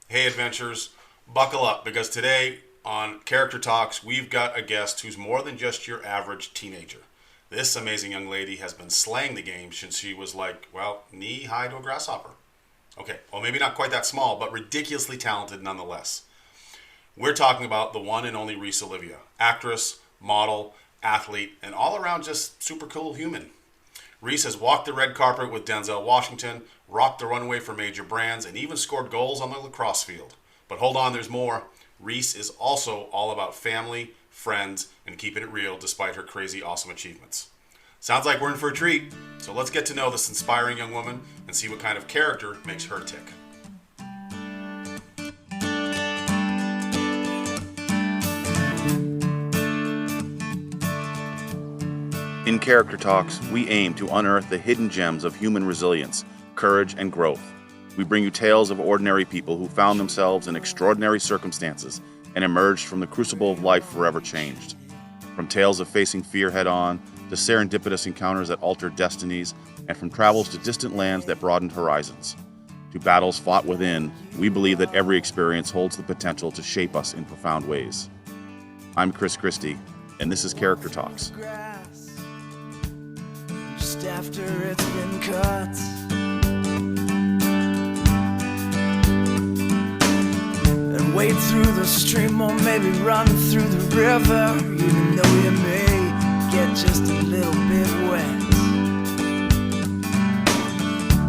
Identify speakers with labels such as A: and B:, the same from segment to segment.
A: Hey, adventurers, buckle up because today on Character Talks, we've got a guest who's more than just your average teenager. This amazing young lady has been slaying the game since she was like, well, knee high to a grasshopper. Okay, well, maybe not quite that small, but ridiculously talented nonetheless. We're talking about the one and only Rhys Olivia, actress, model, athlete, and all around just super cool human. Rhys has walked the red carpet with Denzel Washington, rocked the runway for major brands, and even scored goals on the lacrosse field. But hold on, there's more. Rhys is also all about family, friends, and keeping it real despite her crazy awesome achievements. Sounds like we're in for a treat, so let's get to know this inspiring young woman and see what kind of character makes her tick.
B: In Character Talks, we aim to unearth the hidden gems of human resilience, courage, and growth. We bring you tales of ordinary people who found themselves in extraordinary circumstances and emerged from the crucible of life forever changed. From tales of facing fear head-on, to serendipitous encounters that altered destinies, and from travels to distant lands that broadened horizons. To battles fought within, we believe that every experience holds the potential to shape us in profound ways. I'm Chris Christie, and this is Character Talks.
C: Just after it's been cut, and wade through the stream or maybe run through the river, even though you may get just a little bit wet.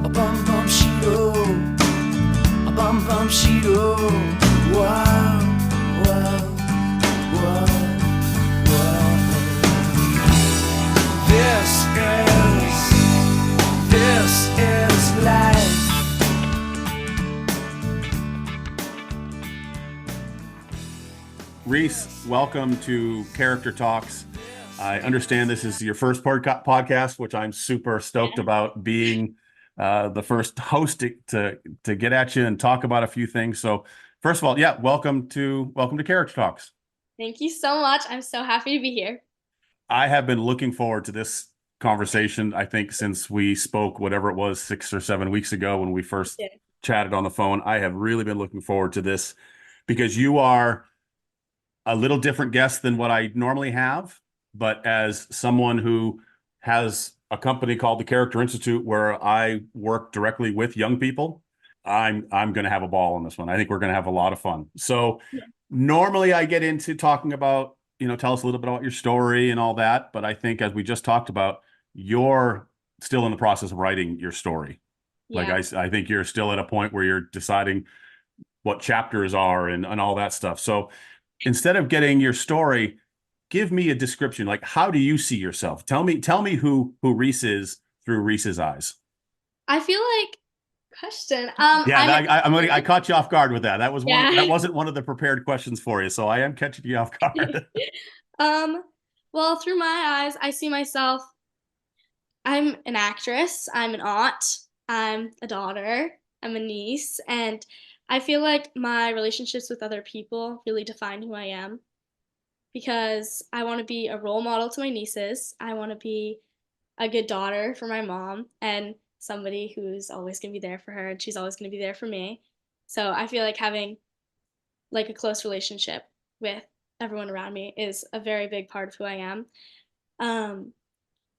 C: A bum bum sheeto, a bum bum sheeto. Wow, wow, wow, wow. This is life.
A: Rhys, welcome to Character Talks. I understand this is your first podcast, which I'm super stoked about being the first host to get at you and talk about a few things. So, first of all, yeah, welcome to Character Talks.
D: Thank you so much. I'm so happy to be here.
A: I have been looking forward to this conversation, I think, since we spoke, whatever it was, 6 or 7 weeks ago when we first
D: Yeah.
A: chatted on the phone. I have really been looking forward to this because you are a little different guest than what I normally have, but as someone who has a company called the Character Institute where I work directly with young people, I'm going to have a ball on this one. I think we're going to have a lot of fun. So
D: Yeah.
A: normally I get into talking about, tell us a little bit about your story and all that, but I think as we just talked about, you're still in the process of writing your story. Like
D: Yeah.
A: I think you're still at a point where you're deciding what chapters are and all that stuff. So instead of getting your story, give me a description. Like, how do you see yourself? Tell me who Rhys is through Rhys's eyes.
D: I feel like question.
A: Yeah, I caught you off guard with that. That
D: Yeah.
A: wasn't one of the prepared questions for you, so I am catching you off guard.
D: Um, well, through my eyes, I see myself. I'm an actress. I'm an aunt. I'm a daughter. I'm a niece, and I feel like my relationships with other people really define who I am because I want to be a role model to my nieces. I want to be a good daughter for my mom and somebody who's always going to be there for her and she's always going to be there for me. So I feel like having like a close relationship with everyone around me is a very big part of who I am. Um,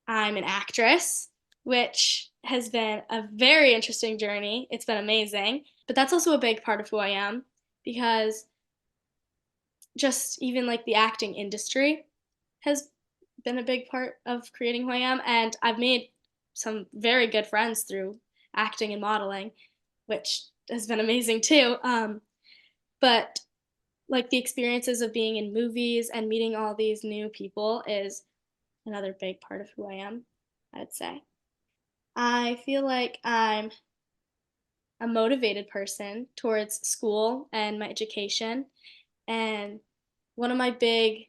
D: I'm an actress, which has been a very interesting journey. It's been amazing, but that's also a big part of who I am because just even like the acting industry has been a big part of creating who I am. And I've made some very good friends through acting and modeling, which has been amazing too. But like the experiences of being in movies and meeting all these new people is another big part of who I am, I'd say. I feel like I'm a motivated person towards school and my education. And one of my big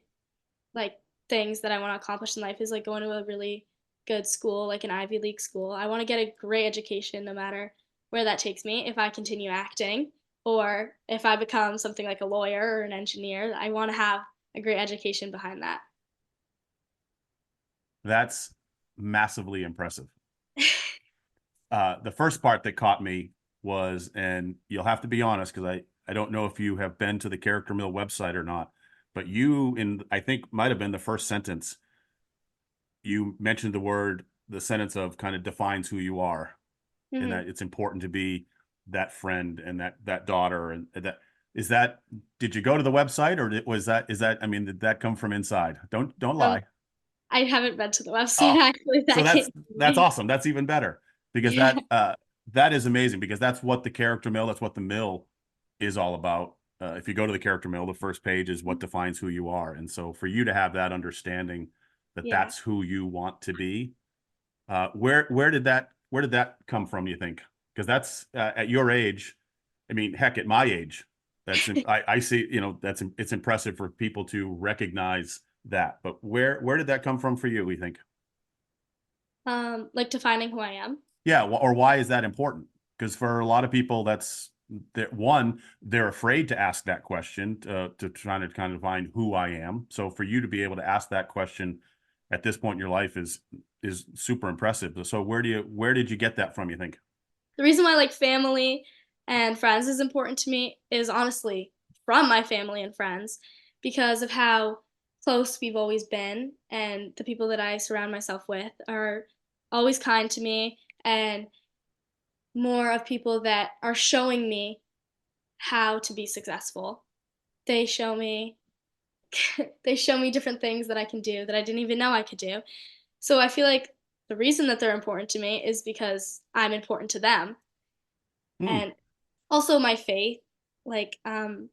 D: like things that I want to accomplish in life is like going to a really good school, like an Ivy League school. I want to get a great education no matter where that takes me. If I continue acting or if I become something like a lawyer or an engineer, I want to have a great education behind that.
A: That's massively impressive. The first part that caught me was, and you'll have to be honest because I don't know if you have been to the Character Mill website or not, but you, in I think might have been the first sentence, you mentioned the sentence of kind of defines who you are, and
D: Hmm.
A: that it's important to be that friend and that daughter, and that is that. Did you go to the website, or was that is that? I mean, did that come from inside? Don't
D: Um,
A: lie.
D: I haven't been to the website
A: Oh,
D: actually.
A: so
D: That came to
A: that's
D: me.
A: awesome. That's even better because
D: Yeah.
A: that is amazing because that's what the Character Mill, that's what the mill is all about. If you go to the Character Mill, the first page is what defines who you are, and so for you to have that understanding that
D: Yeah.
A: that's who you want to be, where did that come from? You think? Because that's at your age. I mean, heck, at my age, I see. You know, it's impressive for people to recognize that. But where did that come from for you? We think.
D: Like defining who I am.
A: Yeah, or why is that important? Because for a lot of people, that's that one, they're afraid to ask that question to try to kind of find who I am. So for you to be able to ask that question at this point in your life is super impressive. So where did you get that from, you think?
D: The reason why like family and friends is important to me is honestly from my family and friends because of how close we've always been, and the people that I surround myself with are always kind to me, and more of people that are showing me how to be successful. They show me they show me different things that I can do that I didn't even know I could do. So I feel like the reason that they're important to me is because I'm important to them.
A: Hmm.
D: And also my faith, like I'm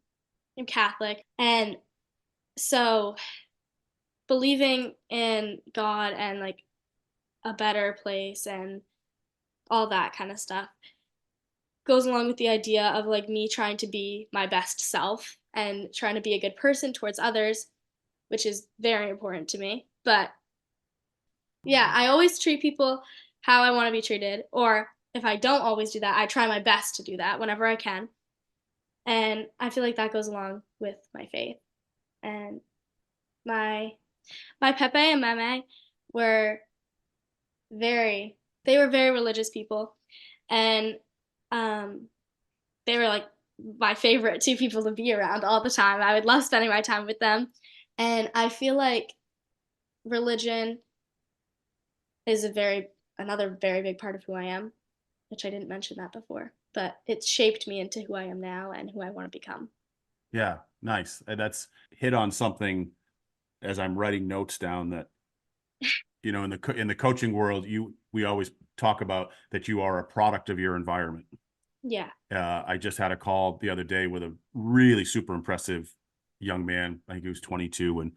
D: Catholic, and so believing in God and like a better place and all that kind of stuff goes along with the idea of like me trying to be my best self and trying to be a good person towards others, which is very important to me. But yeah, I always treat people how I want to be treated, or if I don't always do that, I try my best to do that whenever I can. And I feel like that goes along with my faith. And my my Pepe and Meme were they were very religious people, and um they were like my favorite two people to be around all the time. I would love spending my time with them. And I feel like religion is another very big part of who I am, which I didn't mention that before, but it's shaped me into who I am now and who I want to become.
A: Yeah, nice. That's hit on something as I'm writing notes down that in the coaching world, we always talk about that you are a product of your environment.
D: Yeah.
A: I just had a call the other day with a really super impressive young man. I think he was 22, and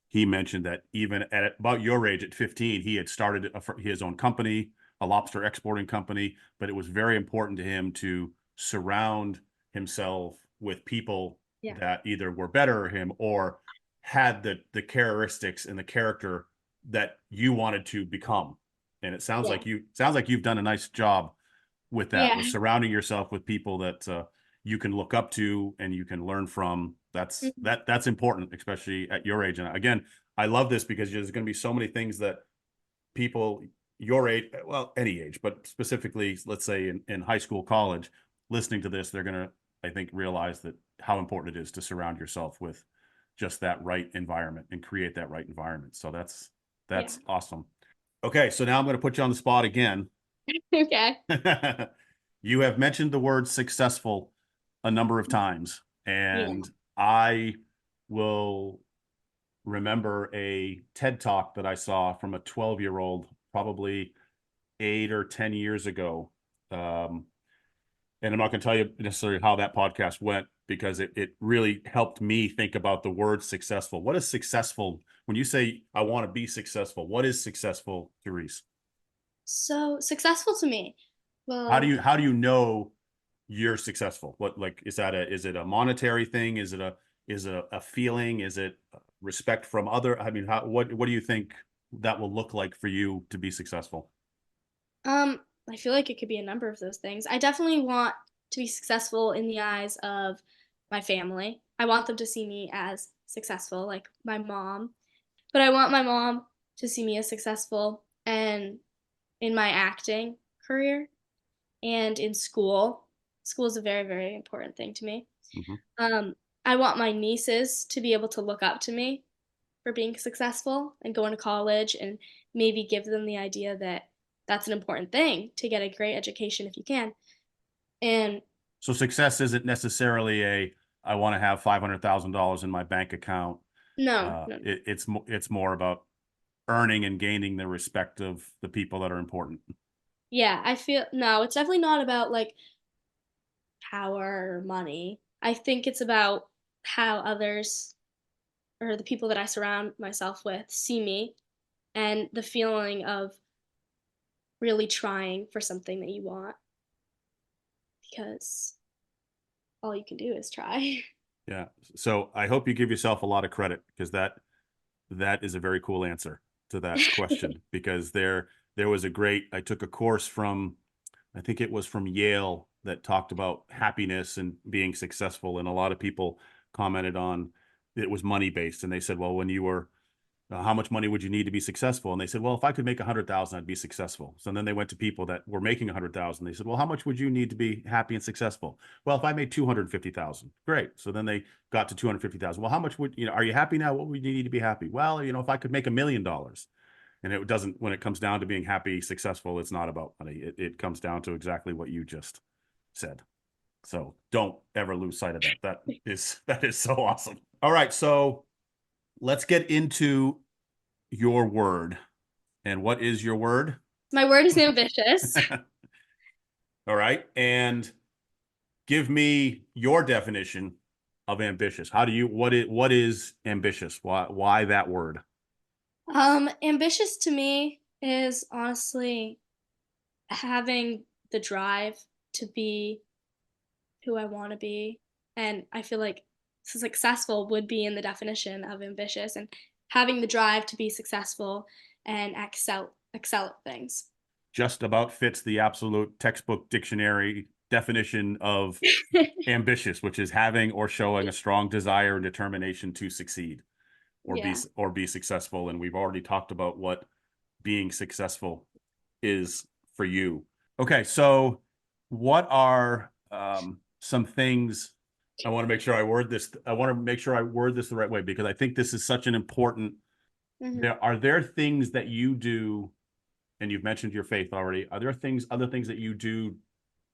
A: he mentioned that even at about your age, at 15, he had started his own company, a lobster exporting company. But it was very important to him to surround himself with people
D: Yeah.
A: that either were better than him or had the characteristics and the character that you wanted to become. And it
D: Yeah.
A: sounds like you've done a nice job with that,
D: Yeah.
A: with surrounding yourself with people that you can look up to and you can learn from.
D: Mhm.
A: That's important, especially at your age. And again, I love this because there's going to be so many things that people your age, well, any age, but specifically, let's say in high school, college, listening to this, they're going to, I think, realize that how important it is to surround yourself with just that right environment and create that right environment. So
D: Yeah.
A: that's awesome. Okay, so now I'm going to put you on the spot again.
D: Okay.
A: You have mentioned the word successful a number of times,
D: Yeah.
A: and I will remember a TED talk that I saw from a 12-year-old, probably 8 or 10 years ago. Um, and I'm not going to tell you necessarily how that podcast went because it really helped me think about the word successful. What is successful? When you say, I want to be successful, what is successful, Therese?
D: So successful to me. Well,
A: How do you know you're successful? What, like, is it a monetary thing? Is it a feeling? Is it respect from other? I mean, what do you think that will look like for you to be successful?
D: um, I feel like it could be a number of those things. I definitely want to be successful in the eyes of my family. I want them to see me as successful, like my mom. But I want my mom to see me as successful and in my acting career and in school. school is a very, very important thing to me.
A: Hmm.
D: Um, I want my nieces to be able to look up to me for being successful and going to college and maybe give them the idea that that's an important thing to get a great education if you can. And
A: So success isn't necessarily I want to have $500,000 in my bank account.
D: no, no, no.
A: It's more about earning and gaining the respect of the people that are important.
D: Yeah, I feel no, it's definitely not about like power or money. I think it's about how others or the people that I surround myself with see me and the feeling of really trying for something that you want because all you can do is try.
A: Yeah. So I hope you give yourself a lot of credit because that is a very cool answer to that question because there was a great I took a course from I think it was from Yale that talked about happiness and being successful and a lot of people commented on it was money based and they said well when you were how much money would you need to be successful? And they said, well, if I could make 100,000, I'd be successful. So then they went to people that were making 100,000. They said, well, how much would you need to be happy and successful? Well, if I made 250,000, great. So then they got to 250,000. Well, how much would, are you happy now? What would you need to be happy? Well, if I could make $1 million and it doesn't, when it comes down to being happy, successful, it's not about money. It comes down to exactly what you just said. So don't ever lose sight of that. That is so awesome. All right. So let's get into your word. And what is your word?
D: My word is ambitious.
A: All right. And give me your definition of ambitious. What is ambitious? Why that word?
D: Ambitious to me is honestly having the drive to be who I want to be. And I feel like successful would be in the definition of ambitious and having the drive to be successful and excel at things.
A: Just about fits the absolute textbook dictionary definition of ambitious, which is having or showing a strong desire and determination to succeed
D: Yeah.
A: or be successful. And we've already talked about what being successful is for you. Okay, so what are some things I want to make sure I word this? I want to make sure I word this the right way because I think this is such an important.
D: Mm-hmm.
A: Are there things that you do, and you've mentioned your faith already? Are there other things that you do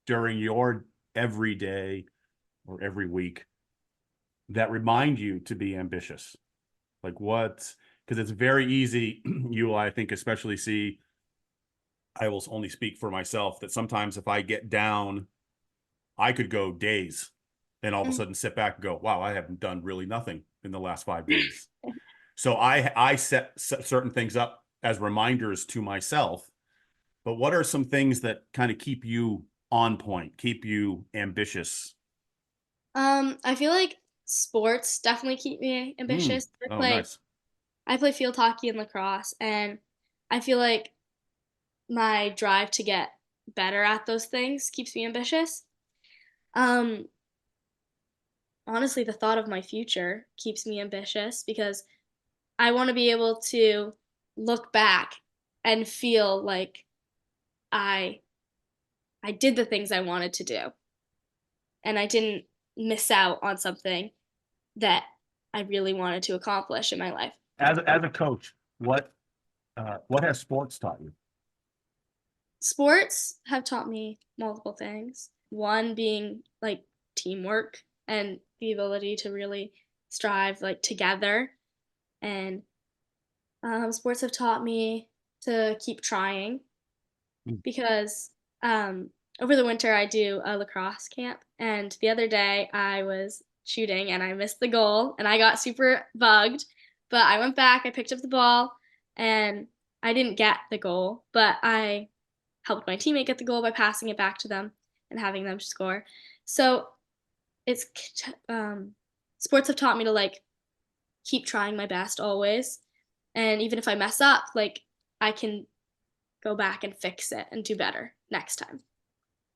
A: during your every day or every week that remind you to be ambitious? Like what? Because it's very easy. You, I think, especially see. I will only speak for myself that sometimes if I get down, I could go days and all of a sudden sit back and go, wow, I haven't done really nothing in the last 5 days. So I set certain things up as reminders to myself. But what are some things that kind of keep you on point, keep you ambitious?
D: I feel like sports definitely keep me ambitious.
A: Oh, nice.
D: I play field hockey and lacrosse, and I feel like my drive to get better at those things keeps me ambitious. Um, Honestly, the thought of my future keeps me ambitious because I want to be able to look back and feel like I I did the things I wanted to do and I didn't miss out on something that I really wanted to accomplish in my life.
A: As a coach, what has sports taught you?
D: Sports have taught me multiple things. One being like teamwork and the ability to really strive like together. And sports have taught me to keep trying because over the winter I do a lacrosse camp. And the other day I was shooting and I missed the goal and I got super bugged. But I went back, I picked up the ball, and I didn't get the goal, but I helped my teammate get the goal by passing it back to them and having them score. So it's sports have taught me to like keep trying my best always, and even if I mess up, like I can go back and fix it and do better next time.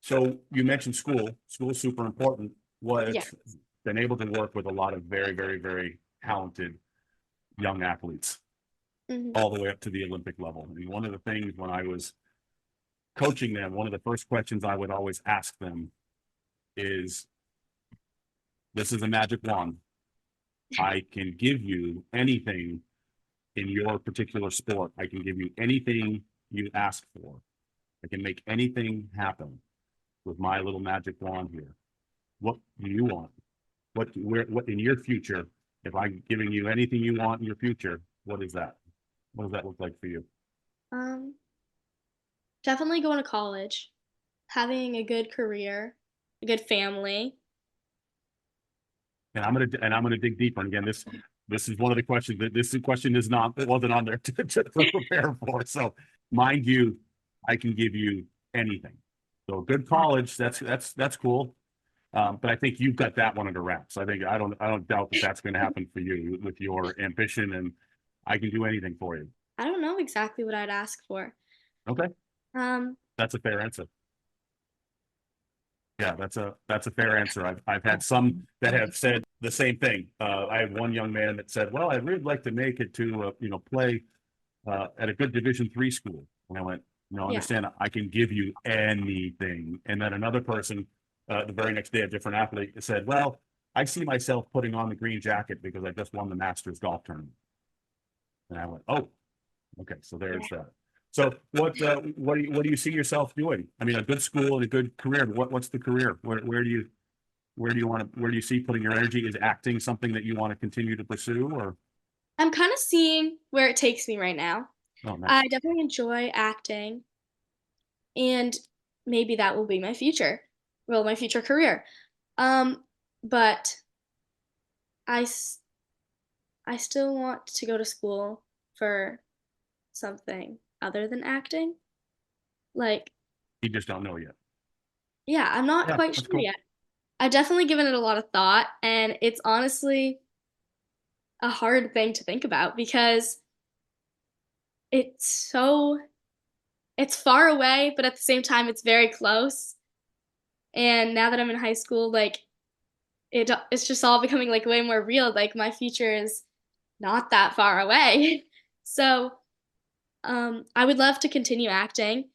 A: So you mentioned school. School is super important.
D: Yeah.
A: Been able to work with a lot of very, very, very talented young athletes
D: Hmm.
A: all the way up to the Olympic level. I mean, one of the things when I was coaching them, one of the first questions I would always ask them
B: is this is a magic wand. I can give you anything in your particular sport. I can give you anything you ask for. I can make anything happen with my little magic wand here. What do you want? What in your future, if I'm giving you anything you want in your future, what is that? What does that look like for you?
D: Um, Definitely going to college, having a good career, a good family.
B: And I'm gonna dig deeper. And again, this is one of the questions that this question is not, it wasn't on there to prepare for. So mind you, I can give you anything. So good college, that's cool. But I think you've got that one under wraps. I don't doubt that that's going to happen for you with your ambition, and I can do anything for you.
D: I don't know exactly what I'd ask for.
B: Okay,
D: Um,
B: that's a fair answer. Yeah, that's a fair answer. I've had some that have said the same thing. I had one young man that said, "Well, I'd really like to make it to play at a good Division III school." And I went, "No,
D: yeah.
B: understand. I can give you anything." And then another person, the very next day, a different athlete said, "Well, I see myself putting on the green jacket because I just won the Masters golf tournament." And I went, "Oh, okay, so there's that." So what do you see yourself doing? I mean, a good school and a good career, but what's the career? Where do you see putting your energy? Is acting something that you want to continue to pursue, or?
D: I'm kind of seeing where it takes me right now.
B: Oh, nice.
D: I definitely enjoy acting, and maybe that will be my future, well, my future career. But I, s- I still want to go to school for something other than acting. Like,
B: You just don't know yet.
D: yeah, I'm not
B: Yeah,
D: quite
B: that's
D: sure
B: cool.
D: yet. I've definitely given it a lot of thought, and it's honestly a hard thing to think about because it's so it's far away, but at the same time it's very close. And now that I'm in high school, like it's just all becoming like way more real. Like my future is not that far away. So, I would love to continue acting,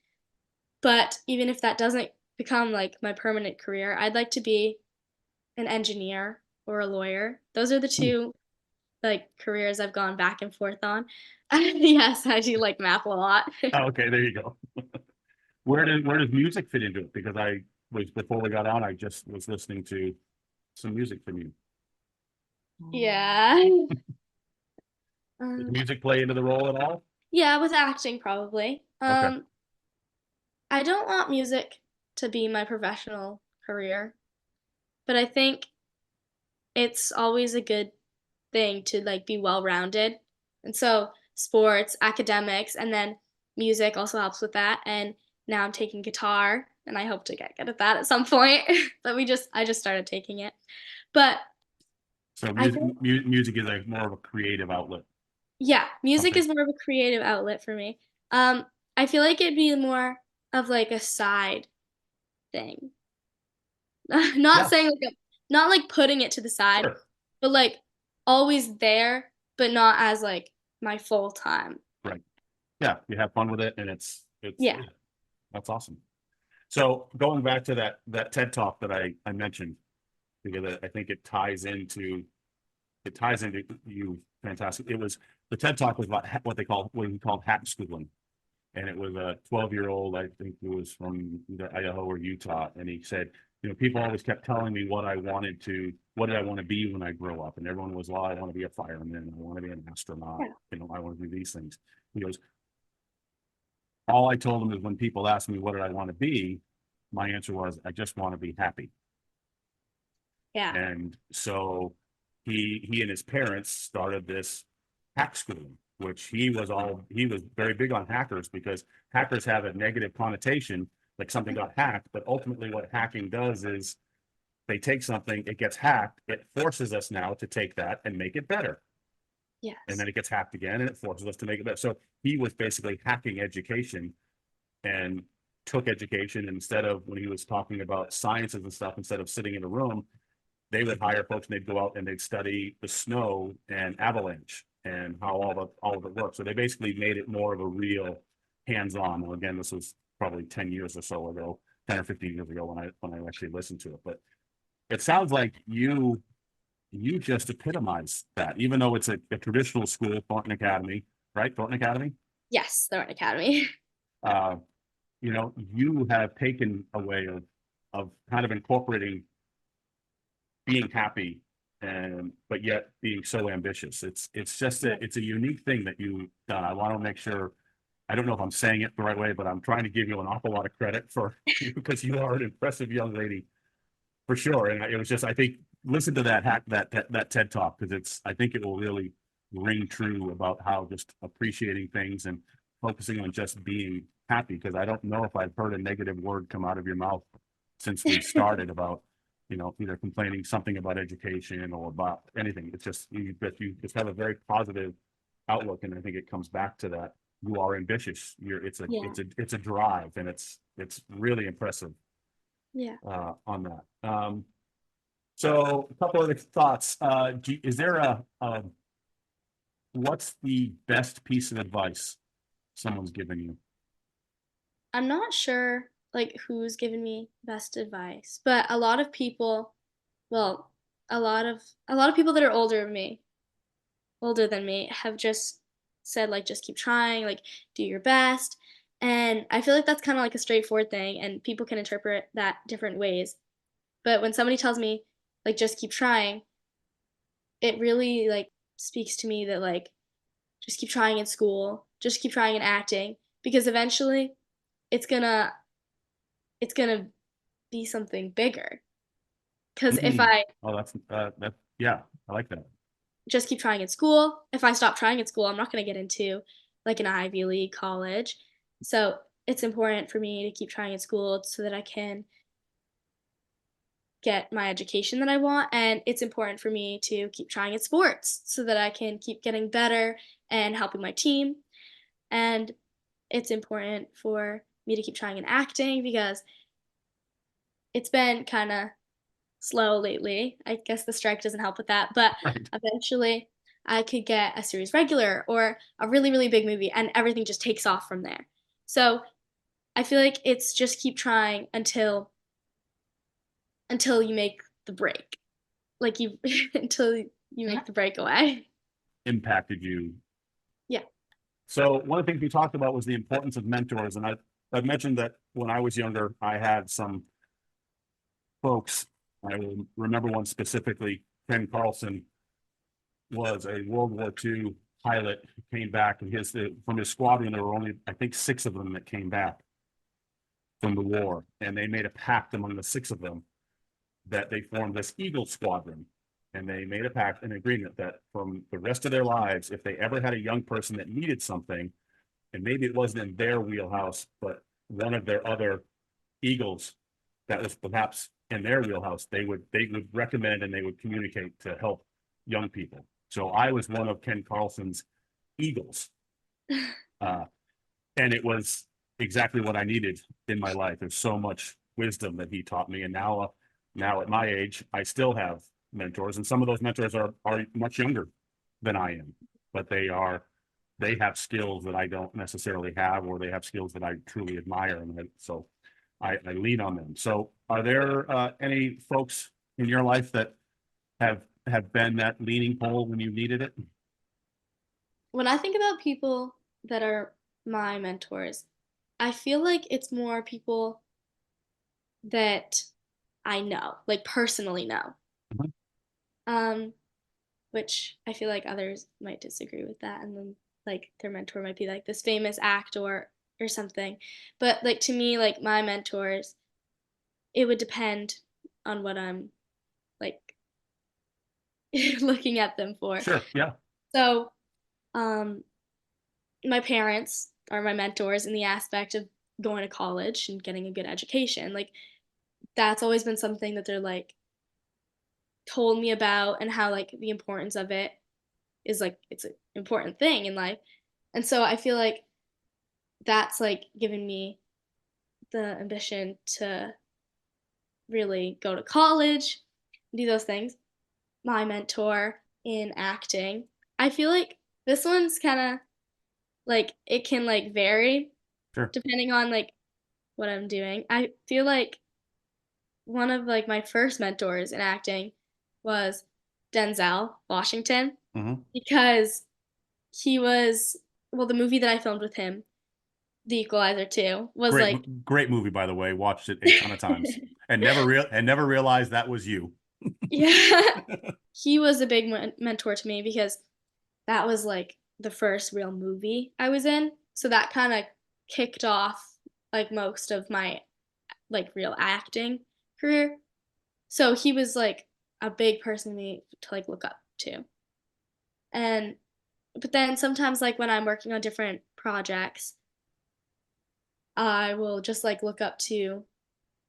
D: but even if that doesn't become like my permanent career, I'd like to be an engineer or a lawyer. Those are the
B: Hmm.
D: two like careers I've gone back and forth on. Yes, I do like math a lot.
B: Oh, okay, there you go. Where does music fit into it? Because I was before we got on, I just was listening to some music from you.
D: Yeah.
B: Does
D: Um,
B: music play into the role at all?
D: yeah, with acting probably.
B: Okay.
D: I don't want music to be my professional career, but I think it's always a good thing to like be well-rounded. And so sports, academics, and then music also helps with that. And now I'm taking guitar and I hope to get good at that at some point. But I just started taking it. But
B: So
D: I
B: music
D: think
B: music is like more of a creative outlet.
D: yeah, music
B: Okay.
D: is more of a creative outlet for me. Um, I feel like it'd be more of like a side thing. Not
B: Yeah,
D: saying like not like putting it to the side,
B: sure.
D: but like always there, but not as like my full time.
B: Right. Yeah, you have fun with it, and it's
D: Yeah.
B: that's awesome. So going back to that TED talk that I mentioned, because I think it ties into you fantastic. It was the TED talk was about what he called hack schooling, and it was a 12-year-old, I think it was from either Idaho or Utah, and he said, people always kept telling me what did I want to be when I grow up, and everyone was, well, I want to be a fireman, I want to be an astronaut,
D: Yeah.
B: I want to do these things. He goes, all I told him is when people ask me what did I want to be, my answer was, I just want to be happy.
D: Yeah.
B: And so he and his parents started this hack schooling, which he was very big on hackers because hackers have a negative connotation, like something got hacked. But ultimately, what hacking does is they take something, it gets hacked, it forces us now to take that and make it better. And
D: Yes.
B: then it gets hacked again and it forces us to make it better. So he was basically hacking education and took education instead of when he was talking about sciences and stuff, instead of sitting in a room, they would hire folks and they'd go out and they'd study the snow and avalanche and how all of it works. So they basically made it more of a real hands-on. Well, again, this was probably 10 years or so ago, 10 or 15 years ago when I actually listened to it. But
E: it sounds like you just epitomize that, even though it's a traditional school, Thornton Academy, right? Thornton Academy.
D: Yes, the Art Academy.
E: Uh, you have taken a way of kind of incorporating being happy and but yet being so ambitious. It's just it's a unique thing that you've done. I want to make sure I don't know if I'm saying it the right way, but I'm trying to give you an awful lot of credit for you because you are an impressive young lady for sure. And it was just I think listen to that TED talk because I think it will really ring true about how just appreciating things and focusing on just being happy because I don't know if I've heard a negative word come out of your mouth since we started about either complaining something about education or about anything. It's just you just have a very positive outlook, and I think it comes back to that you are ambitious.
D: Yeah.
E: It's a drive, and it's really impressive
D: Yeah.
E: on that. So a couple of thoughts. Is there what's the best piece of advice someone's given you?
D: I'm not sure like who's given me best advice, but a lot of people, well, a lot of people that are older than me have just said like just keep trying, like do your best. And I feel like that's kind of like a straightforward thing and people can interpret that different ways. But when somebody tells me like just keep trying, it really like speaks to me that like just keep trying in school, just keep trying in acting because eventually it's gonna it's gonna be something bigger. Because if
E: Mm.
D: I
E: Oh, that yeah, I like that.
D: just keep trying in school, if I stop trying in school, I'm not gonna get into like an Ivy League college. So it's important for me to keep trying in school so that I can get my education that I want. And it's important for me to keep trying in sports so that I can keep getting better and helping my team. And it's important for me to keep trying in acting because it's been kind of slow lately. I guess the strike doesn't help with that, but
E: Right.
D: eventually I could get a series regular or a really, really big movie and everything just takes off from there. So I feel like it's just keep trying until you make the break. Like you until you make the breakaway.
E: Impacted you.
D: Yeah.
E: So one of the things we talked about was the importance of mentors, and I've mentioned that when I was younger, I had some folks. I remember one specifically. Ken Carlson was a World War II pilot who came back, and from his squadron there were only I think 6 of them that came back from the war, and they made a pact among the 6 of them that they formed this Eagle Squadron. And they made a pact, an agreement that from the rest of their lives, if they ever had a young person that needed something, and maybe it wasn't in their wheelhouse, but one of their other Eagles that was perhaps in their wheelhouse, they would recommend and they would communicate to help young people. So I was one of Ken Carlson's Eagles. Uh, and it was exactly what I needed in my life. There's so much wisdom that he taught me, and now at my age, I still have mentors, and some of those mentors are much younger than I am, but they have skills that I don't necessarily have, or they have skills that I truly admire, and so I lean on them. So, are there any folks in your life that have been that leaning pole when you needed it?
D: When I think about people that are my mentors, I feel like it's more people that I know, like personally know.
E: Mhm.
D: Um, which I feel like others might disagree with that, and then like their mentor might be like this famous actor or something. But like to me, like my mentors, it would depend on what I'm like looking at them for.
E: Sure. Yeah.
D: So, um, my parents are my mentors in the aspect of going to college and getting a good education. Like that's always been something that they're like told me about and how like the importance of it is like it's an important thing in life. And so I feel like that's like given me the ambition to really go to college, do those things. My mentor in acting, I feel like this one's kind of like it can like vary
E: Sure.
D: depending on like what I'm doing. I feel like one of like my first mentors in acting was Denzel Washington
E: Mhm.
D: because he was, well, the movie that I filmed with him, The Equalizer 2, was
E: Great,
D: like,
E: great movie, by the way. Watched it a ton of times and never realized that was you.
D: yeah, he was a big mentor to me because that was like the first real movie I was in. So that kind of kicked off like most of my like real acting career. So he was like a big person to me to like look up to. And but then sometimes like when I'm working on different projects, I will just like look up to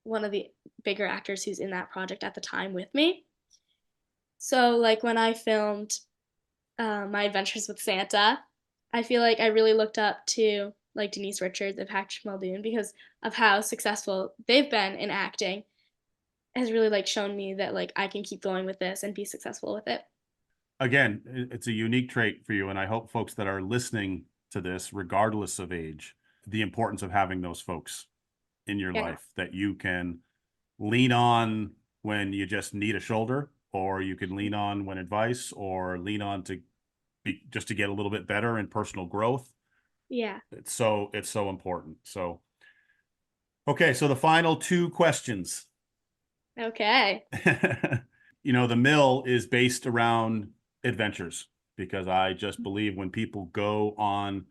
D: one of the bigger actors who's in that project at the time with me. So like when I filmed My Adventures with Santa, I feel like I really looked up to like Denise Richards and Patrick Muldoon because of how successful they've been in acting has really like shown me that like I can keep going with this and be successful with it.
E: Again, it's a unique trait for you, and I hope folks that are listening to this, regardless of age, the importance of having those folks in your
D: Yeah.
E: life that you can lean on when you just need a shoulder, or you can lean on when advice, or lean on to be just to get a little bit better in personal growth.
D: Yeah.
E: It's so important. So, okay, so the final two questions.
D: Okay.
E: The mill is based around adventures because I just believe when people go on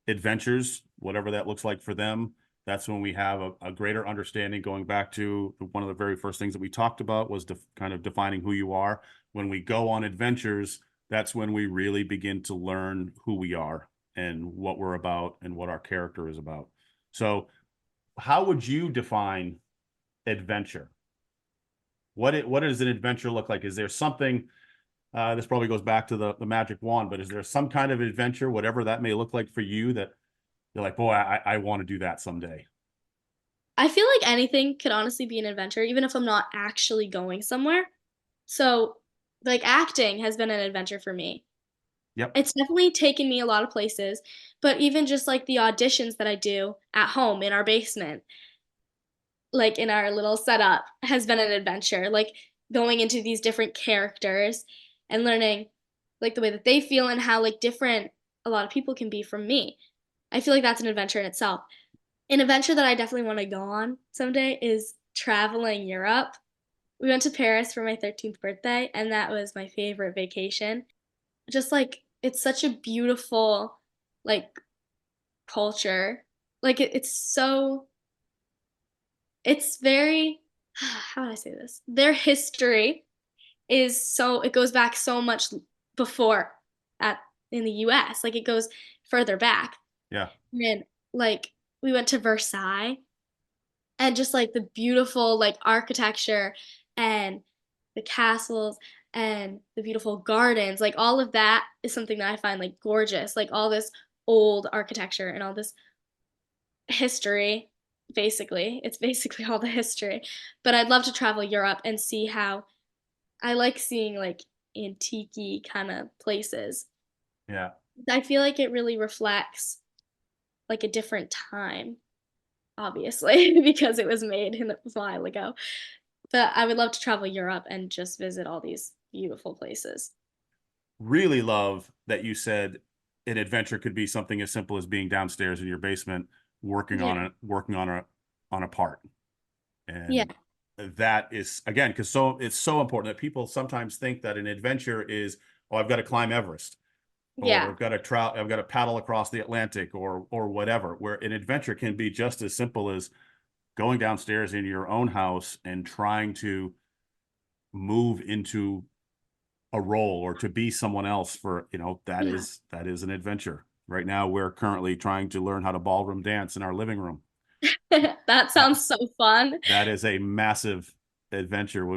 E: adventures, whatever that looks like for them, that's when we have a greater understanding. Going back to one of the very first things that we talked about was kind of defining who you are. When we go on adventures, that's when we really begin to learn who we are and what we're about and what our character is about. So, how would you define adventure? What does an adventure look like? Is there something, this probably goes back to the magic wand, but is there some kind of adventure, whatever that may look like for you, that you're like, boy, I want to do that someday?
D: I feel like anything could honestly be an adventure, even if I'm not actually going somewhere. So, like, acting has been an adventure for me.
E: Yep.
D: It's definitely taken me a lot of places, but even just like the auditions that I do at home in our basement, like in our little setup, has been an adventure. Like going into these different characters and learning like the way that they feel and how like different a lot of people can be from me. I feel like that's an adventure in itself. An adventure that I definitely want to go on someday is traveling Europe. We went to Paris for my 13th birthday, and that was my favorite vacation. Just like it's such a beautiful like culture. Like it's so it's very how do I say this? Their history is so it goes back so much before at in the US. Like it goes further back.
E: Yeah.
D: And like we went to Versailles and just like the beautiful like architecture and the castles and the beautiful gardens, like all of that is something that I find like gorgeous, like all this old architecture and all this history. Basically it's basically all the history, but I'd love to travel Europe and see how I like seeing like antique kind of places.
E: Yeah.
D: I feel like it really reflects like a different time, obviously, because it was made in a while ago. But I would love to travel Europe and just visit all these beautiful places.
E: Really love that you said an adventure could be something as simple as being downstairs in your basement working
D: Yeah.
E: on a part.
D: Yeah.
E: And that is, again, because it's so important that people sometimes think that an adventure is, oh, I've got to climb Everest, or
D: Yeah.
E: I've got to paddle across the Atlantic, or whatever. Where an adventure can be just as simple as going downstairs in your own house and trying to move into a role or to be someone else for, that
D: Yeah.
E: is an adventure. Right now, we're currently trying to learn how to ballroom dance in our living room.
D: That
E: That
D: sounds so fun.
E: that is a massive adventure.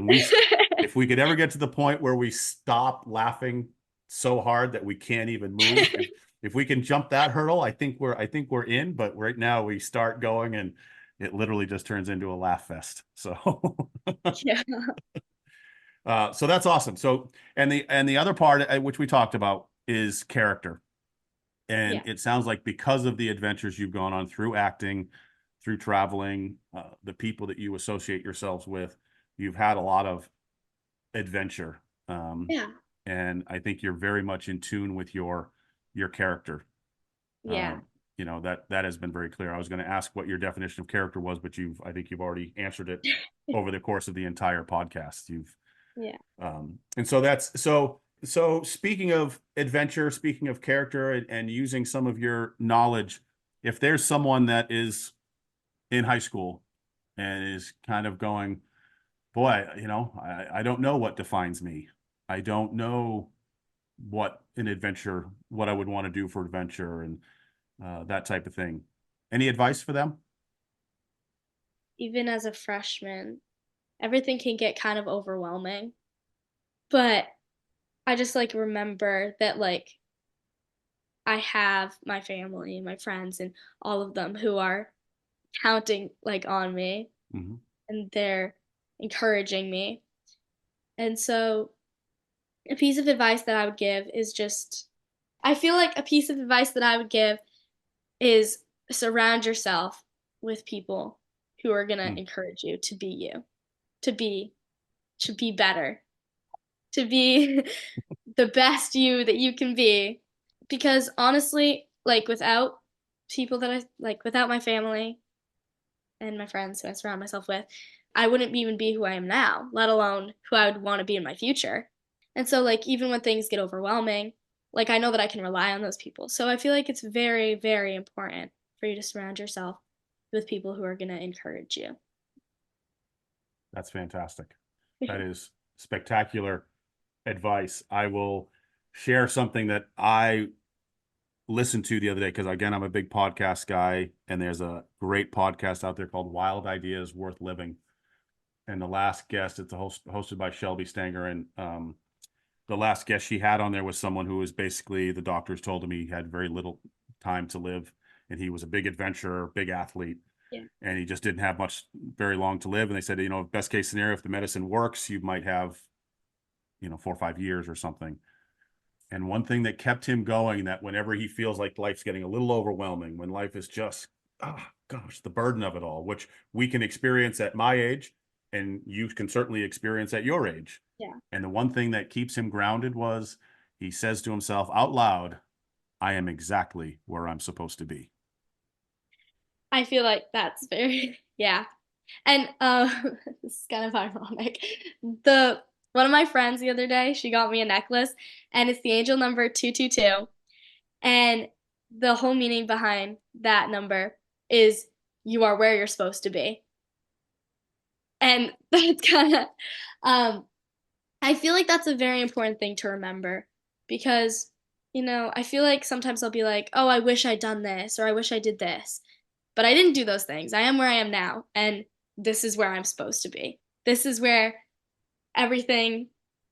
E: If we could ever get to the point where we stop laughing so hard that we can't even move, if we can jump that hurdle, I think we're in. But right now we start going and it literally just turns into a laugh fest. So
D: Yeah.
E: so that's awesome. So and the other part which we talked about is character. And
D: Yeah.
E: it sounds like because of the adventures you've gone on through acting, through traveling, the people that you associate yourselves with, you've had a lot of adventure.
D: Yeah.
E: And I think you're very much in tune with your character.
D: Yeah.
E: That has been very clear. I was going to ask what your definition of character was, but I think you've already answered it over the course of the entire podcast.
D: Yeah.
E: And so so speaking of adventure, speaking of character, and using some of your knowledge, if there's someone that is in high school and is kind of going, boy, I don't know what defines me. I don't know what I would want to do for adventure, and that type of thing. Any advice for them?
D: Even as a freshman, everything can get kind of overwhelming. But I just like remember that like I have my family and my friends and all of them who are counting like on me,
E: Mm-hmm.
D: and they're encouraging me. And so a piece of advice that I would give is just I feel like a piece of advice that I would give is surround yourself with people who are going to encourage you to be you, to be better, to be the best you that you can be. Because honestly, like without people that I like, without my family and my friends who I surround myself with, I wouldn't even be who I am now, let alone who I would want to be in my future. And so, like, even when things get overwhelming, like, I know that I can rely on those people. So I feel like it's very, very important for you to surround yourself with people who are going to encourage you.
E: That's fantastic. That is spectacular advice. I will share something that I listened to the other day, because again, I'm a big podcast guy, and there's a great podcast out there called Wild Ideas Worth Living. And the last guest, it's hosted by Shelby Stanger, and the last guest she had on there was someone who was basically, the doctors told him he had very little time to live, and he was a big adventurer, big athlete.
D: Yeah.
E: And he just didn't have very long to live. And they said, best case scenario, if the medicine works, you might have, 4 or 5 years or something. And one thing that kept him going, that whenever he feels like life's getting a little overwhelming, when life is just, the burden of it all, which we can experience at my age, and you can certainly experience at your age.
D: Yeah.
E: And the one thing that keeps him grounded was, he says to himself out loud, I am exactly where I'm supposed to be.
D: I feel like that's very, yeah. And this is kind of ironic. One of my friends the other day, she got me a necklace, and it's the angel number 222. And the whole meaning behind that number is you are where you're supposed to be. And that's kind of, I feel like that's a very important thing to remember, because, I feel like sometimes I'll be like, oh, I wish I'd done this, or I wish I did this. But I didn't do those things. I am where I am now, and this is where I'm supposed to be. This is where everything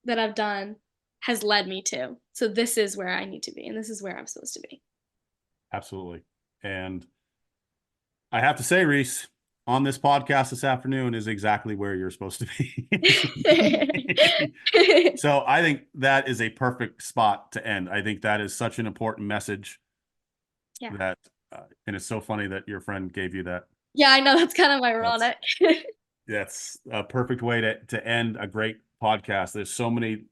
D: that I've done has led me to. So this is where I need to be, and this is where I'm supposed to be.
E: Absolutely. And I have to say, Rhys, on this podcast this afternoon is exactly where you're supposed to be. So I think that is a perfect spot to end. I think that is such an important message.
D: Yeah.
E: That, and it's so funny that your friend gave you that.
D: Yeah, I know, that's kind of ironic.
E: That's a perfect way to end a great podcast. There's so many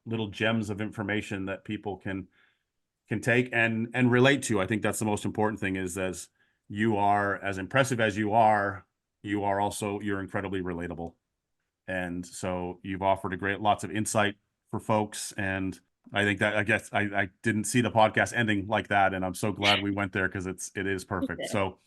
E: little gems of information that people can take and relate to. I think that's the most important thing, is as you are, as impressive as you are also, you're incredibly relatable. And so you've offered lots of insight for folks. And I think that, I guess I didn't see the podcast ending like that. And I'm so glad we went there, because it is perfect. So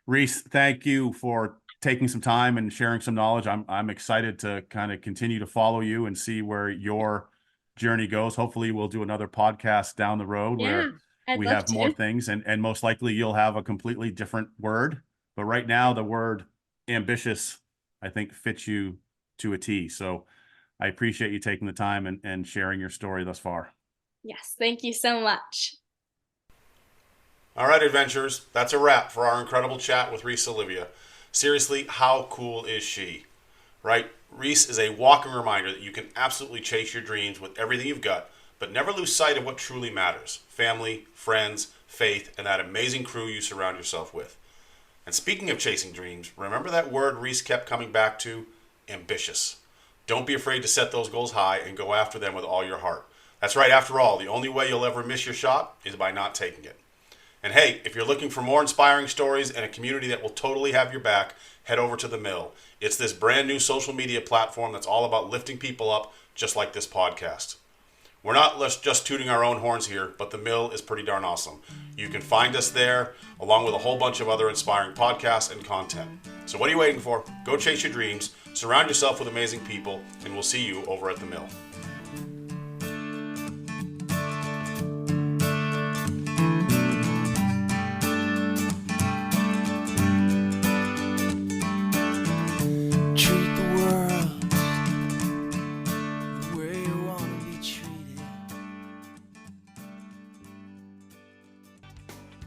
E: Rhys, thank you for taking some time and sharing some knowledge. I'm excited to kind of continue to follow you and see where your journey goes. Hopefully we'll do another podcast down the road where we have more things, and most likely you'll have a completely different word. But right now, the word ambitious, I think, fits you to a T. So I appreciate you taking the time and sharing your story thus far.
D: Yes, thank you so much.
A: All right, adventurers, that's a wrap for our incredible chat with Rhys Olivia. Seriously, how cool is she? Right? Rhys is a walking reminder that you can absolutely chase your dreams with everything you've got, but never lose sight of what truly matters: family, friends, faith, and that amazing crew you surround yourself with. And speaking of chasing dreams, remember that word Rhys kept coming back to? ambitious. Don't be afraid to set those goals high and go after them with all your heart. That's right, after all, the only way you'll ever miss your shot is by not taking it. And hey, if you're looking for more inspiring stories and a community that will totally have your back, head over to The Mill. It's this brand new social media platform that's all about lifting people up, just like this podcast. We're not just tooting our own horns here, but The Mill is pretty darn awesome. You can find us there, along with a whole bunch of other inspiring podcasts and content. So what are you waiting for? Go chase your dreams, surround yourself with amazing people, and we'll see you over at The Mill.